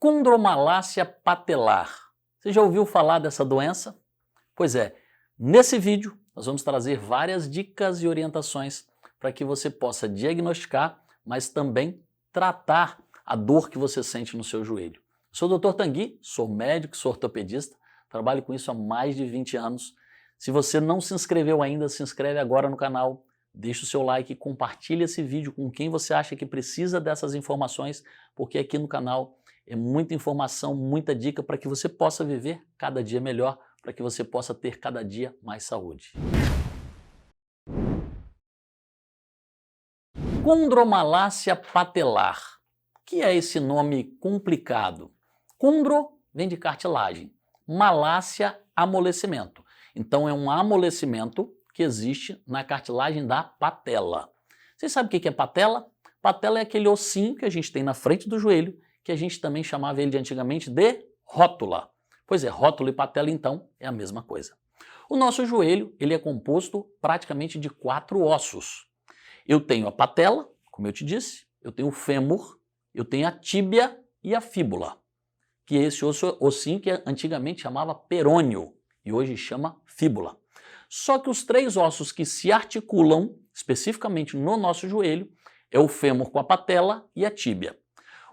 Condromalácia patelar. Você já ouviu falar dessa doença? Pois é, nesse vídeo nós vamos trazer várias dicas e orientações para que você possa diagnosticar, mas também tratar a dor que você sente no seu joelho. Sou o Dr. Tanguy, sou médico, sou ortopedista, trabalho com isso há mais de 20 anos. Se você não se inscreveu ainda, se inscreve agora no canal, deixa o seu like e compartilha esse vídeo com quem você acha que precisa dessas informações, porque aqui no canal é muita informação, muita dica para que você possa viver cada dia melhor, para que você possa ter cada dia mais saúde. Condromalácia patelar. O que é esse nome complicado? Condro vem de cartilagem, malácia, amolecimento. Então é um amolecimento que existe na cartilagem da patela. Vocês sabem o que é patela? Patela é aquele ossinho que a gente tem na frente do joelho, que a gente também chamava ele antigamente de rótula. Pois é, rótula e patela então é a mesma coisa. O nosso joelho ele é composto praticamente de 4 ossos. Eu tenho a patela, como eu te disse, eu tenho o fêmur, eu tenho a tíbia e a fíbula, que é esse ossinho que antigamente chamava perônio e hoje chama fíbula. Só que os 3 ossos que se articulam especificamente no nosso joelho é o fêmur com a patela e a tíbia.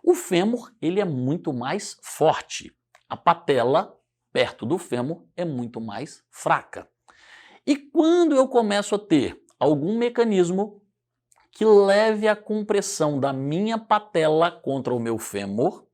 O fêmur ele é muito mais forte, a patela perto do fêmur é muito mais fraca. E quando eu começo a ter algum mecanismo que leve a compressão da minha patela contra o meu fêmur,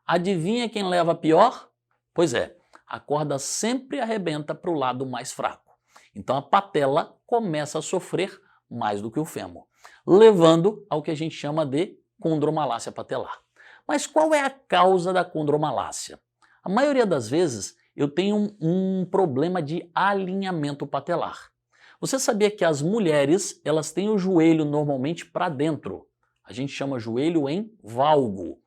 adivinha quem leva pior? Pois é, a corda sempre arrebenta para o lado mais fraco. Então a patela começa a sofrer mais do que o fêmur, levando ao que a gente chama de condromalácia patelar. Mas qual é a causa da condromalácia? A maioria das vezes eu tenho um problema de alinhamento patelar. Você sabia que as mulheres elas têm o joelho normalmente para dentro? A gente chama joelho em valgo.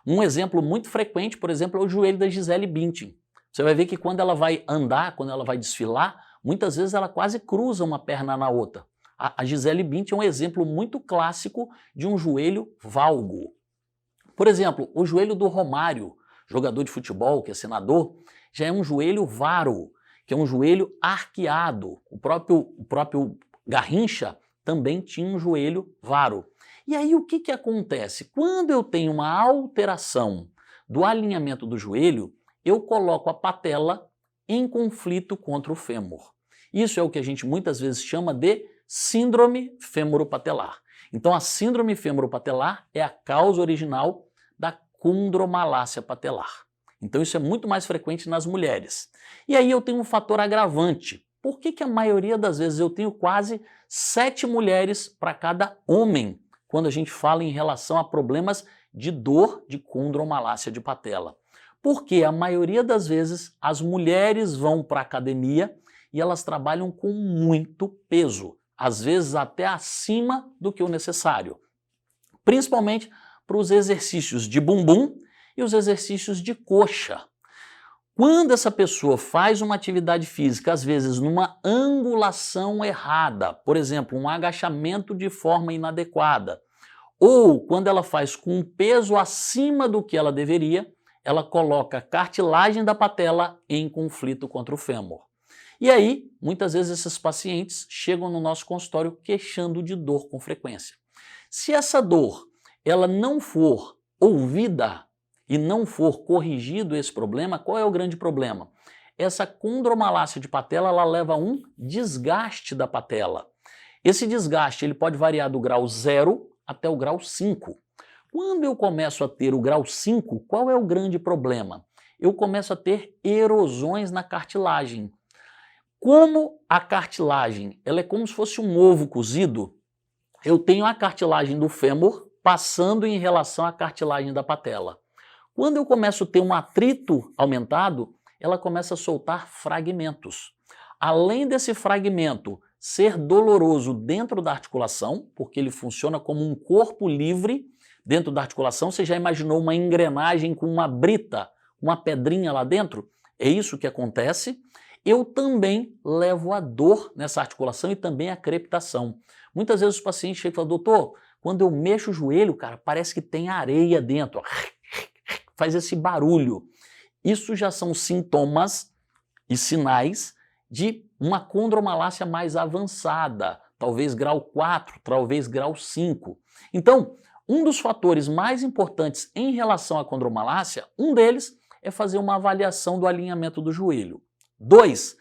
Um exemplo muito frequente, por exemplo, é o joelho da Gisele Bündchen. Você vai ver que quando ela vai andar, quando ela vai desfilar, muitas vezes ela quase cruza uma perna na outra. A Gisele Bündchen é um exemplo muito clássico de um joelho valgo. Por exemplo, o joelho do Romário, jogador de futebol, que é senador, já é um joelho varo, que é um joelho arqueado. O próprio Garrincha também tinha um joelho varo. E aí o que acontece? Quando eu tenho uma alteração do alinhamento do joelho, eu coloco a patela em conflito contra o fêmur. Isso é o que a gente muitas vezes chama de síndrome femoropatelar. Então a síndrome femoropatelar é a causa original da condromalácia patelar. Então isso é muito mais frequente nas mulheres. E aí eu tenho um fator agravante. Por que a maioria das vezes eu tenho quase 7 mulheres para cada homem quando a gente fala em relação a problemas de dor de condromalácia de patela? Porque a maioria das vezes as mulheres vão para a academia e elas trabalham com muito peso, às vezes até acima do que o necessário. Principalmente para os exercícios de bumbum e os exercícios de coxa. Quando essa pessoa faz uma atividade física, às vezes numa angulação errada, por exemplo, um agachamento de forma inadequada, ou quando ela faz com um peso acima do que ela deveria, ela coloca a cartilagem da patela em conflito contra o fêmur. E aí, muitas vezes esses pacientes chegam no nosso consultório queixando de dor com frequência. Se essa dor ela não for ouvida e não for corrigido esse problema, qual é o grande problema? Essa condromalácia de patela ela leva a um desgaste da patela. Esse desgaste ele pode variar do grau 0 até o grau 5. Quando eu começo a ter o grau 5, qual é o grande problema? Eu começo a ter erosões na cartilagem. Como a cartilagem ela é como se fosse um ovo cozido, eu tenho a cartilagem do fêmur passando em relação à cartilagem da patela. Quando eu começo a ter um atrito aumentado, ela começa a soltar fragmentos. Além desse fragmento ser doloroso dentro da articulação, porque ele funciona como um corpo livre dentro da articulação, você já imaginou uma engrenagem com uma brita, uma pedrinha lá dentro? É isso que acontece. Eu também levo a dor nessa articulação e também a crepitação. Muitas vezes os pacientes chegam e falam, doutor, quando eu mexo o joelho, cara, parece que tem areia dentro. faz esse barulho. Isso já são sintomas e sinais de uma condromalácia mais avançada, talvez grau 4, talvez grau 5. Então, um dos fatores mais importantes em relação à condromalácia, um deles é fazer uma avaliação do alinhamento do joelho. 2,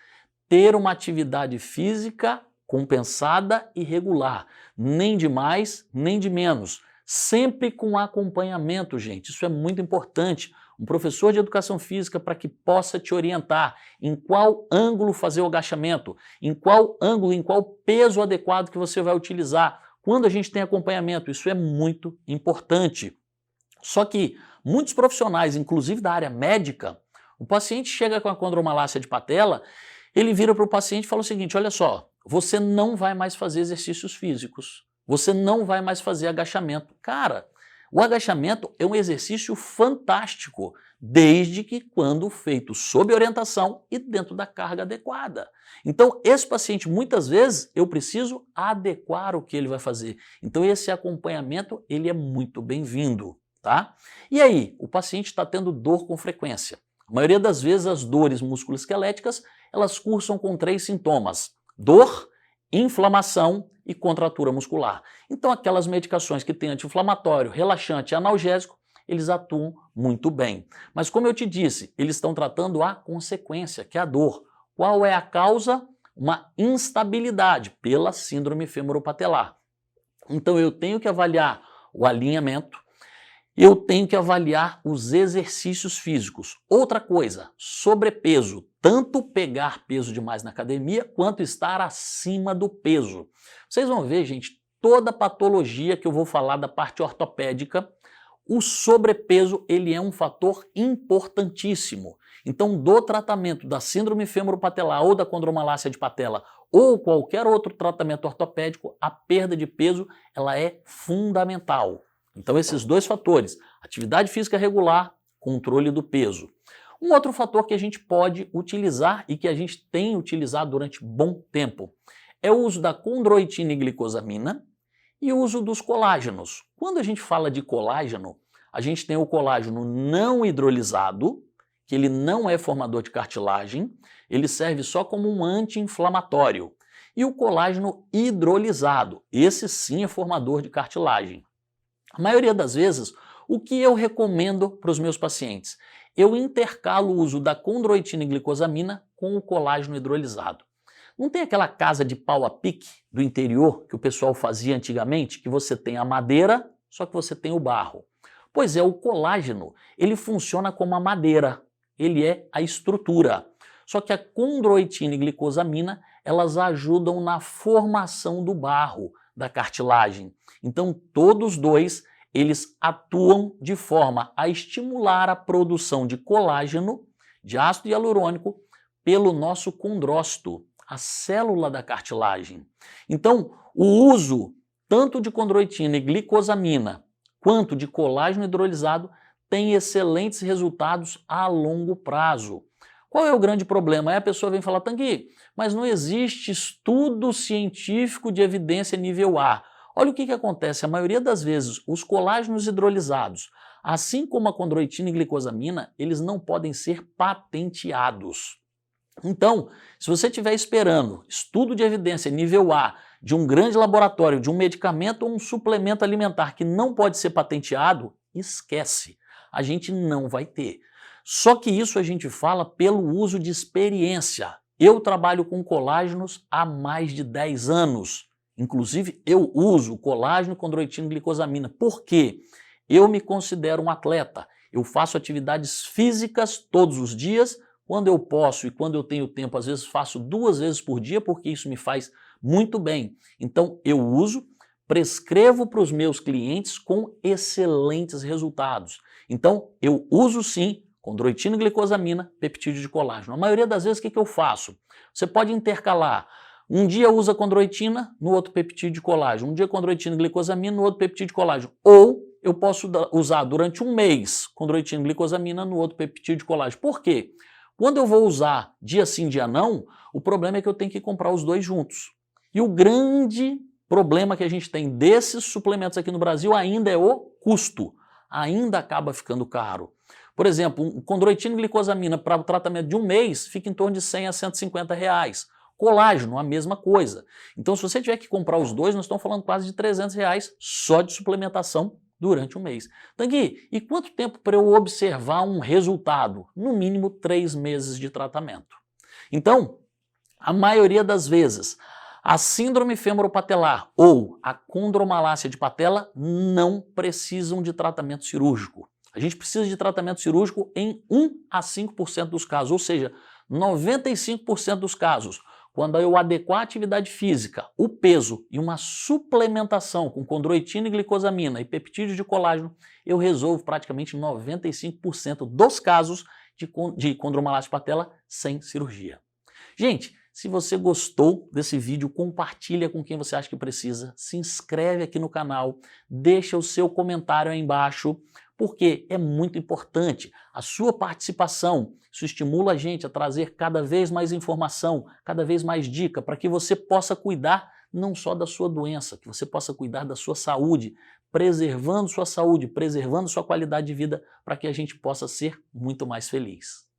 ter uma atividade física compensada e regular, nem de mais, nem de menos, sempre com acompanhamento, gente, isso é muito importante. Um professor de educação física para que possa te orientar em qual ângulo fazer o agachamento, em qual ângulo, em qual peso adequado que você vai utilizar. Quando a gente tem acompanhamento, isso é muito importante. Só que muitos profissionais, inclusive da área médica, o paciente chega com a condromalácia de patela, ele vira para o paciente e fala o seguinte, olha só, você não vai mais fazer exercícios físicos, você não vai mais fazer agachamento. Cara, o agachamento é um exercício fantástico, desde que quando feito sob orientação e dentro da carga adequada. Então, esse paciente, muitas vezes, eu preciso adequar o que ele vai fazer. Então, esse acompanhamento, ele é muito bem-vindo, tá? E aí, o paciente está tendo dor com frequência. A maioria das vezes, as dores musculoesqueléticas, elas cursam com 3 sintomas: dor, inflamação e contratura muscular. Então aquelas medicações que têm anti-inflamatório, relaxante e analgésico, eles atuam muito bem. Mas como eu te disse, eles estão tratando a consequência, que é a dor. Qual é a causa? Uma instabilidade pela síndrome femoropatelar. Então eu tenho que avaliar o alinhamento, eu tenho que avaliar os exercícios físicos. Outra coisa, sobrepeso. Tanto pegar peso demais na academia, quanto estar acima do peso. Vocês vão ver, gente, toda patologia que eu vou falar da parte ortopédica, o sobrepeso ele é um fator importantíssimo. Então, do tratamento da síndrome femoropatelar ou da condromalácia de patela ou qualquer outro tratamento ortopédico, a perda de peso ela é fundamental. Então, esses 2 fatores, atividade física regular, controle do peso. Um outro fator que a gente pode utilizar e que a gente tem utilizado durante bom tempo é o uso da condroitina e glicosamina e o uso dos colágenos. Quando a gente fala de colágeno, a gente tem o colágeno não hidrolisado, que ele não é formador de cartilagem, ele serve só como um anti-inflamatório. E o colágeno hidrolisado, esse sim é formador de cartilagem. A maioria das vezes, o que eu recomendo para os meus pacientes? Eu intercalo o uso da condroitina e glicosamina com o colágeno hidrolisado. Não tem aquela casa de pau a pique do interior que o pessoal fazia antigamente, que você tem a madeira, só que você tem o barro? Pois é, o colágeno, ele funciona como a madeira, ele é a estrutura. Só que a condroitina e glicosamina, elas ajudam na formação do barro, da cartilagem. Então, todos 2 eles atuam de forma a estimular a produção de colágeno, de ácido hialurônico, pelo nosso condrócito, a célula da cartilagem. Então, o uso tanto de condroitina e glicosamina quanto de colágeno hidrolisado tem excelentes resultados a longo prazo. Qual é o grande problema? Aí a pessoa vem falar, Tanguy, mas não existe estudo científico de evidência nível A. Olha o que acontece, a maioria das vezes os colágenos hidrolisados, assim como a condroitina e glicosamina, eles não podem ser patenteados. Então, se você estiver esperando estudo de evidência nível A de um grande laboratório, de um medicamento ou um suplemento alimentar que não pode ser patenteado, esquece, a gente não vai ter. Só que isso a gente fala pelo uso de experiência. Eu trabalho com colágenos há mais de 10 anos. Inclusive, eu uso colágeno, condroitina e glicosamina. Por quê? Eu me considero um atleta. Eu faço atividades físicas todos os dias. Quando eu posso e quando eu tenho tempo, às vezes faço 2 vezes por dia, porque isso me faz muito bem. Então, eu uso, prescrevo para os meus clientes com excelentes resultados. Então, eu uso sim condroitina e glicosamina, peptídeo de colágeno. A maioria das vezes, o que eu faço? Você pode intercalar. Um dia usa condroitina, no outro peptídeo de colágeno. Um dia condroitina e glicosamina, no outro peptídeo de colágeno. Ou eu posso usar durante um mês condroitina e glicosamina, no outro peptídeo de colágeno. Por quê? Quando eu vou usar dia sim, dia não, o problema é que eu tenho que comprar os 2 juntos. E o grande problema que a gente tem desses suplementos aqui no Brasil ainda é o custo. Ainda acaba ficando caro. Por exemplo, um condroitina e glicosamina para o tratamento de um mês fica em torno de 100 a 150 reais. Colágeno, a mesma coisa. Então, se você tiver que comprar os dois, nós estamos falando quase de 300 reais só de suplementação durante um mês. Tanguy, e quanto tempo para eu observar um resultado? No mínimo 3 meses de tratamento. Então, a maioria das vezes, a síndrome femoropatelar ou a condromalácia de patela não precisam de tratamento cirúrgico. A gente precisa de tratamento cirúrgico em 1 a 5% dos casos, ou seja, 95% dos casos. Quando eu adequar a atividade física, o peso e uma suplementação com condroitina e glicosamina e peptídeo de colágeno, eu resolvo praticamente 95% dos casos de condromalácia de patela sem cirurgia. Gente, se você gostou desse vídeo, compartilha com quem você acha que precisa, se inscreve aqui no canal, deixa o seu comentário aí embaixo, porque é muito importante. A sua participação, isso estimula a gente a trazer cada vez mais informação, cada vez mais dica, para que você possa cuidar não só da sua doença, que você possa cuidar da sua saúde, preservando sua saúde, preservando sua qualidade de vida, para que a gente possa ser muito mais feliz.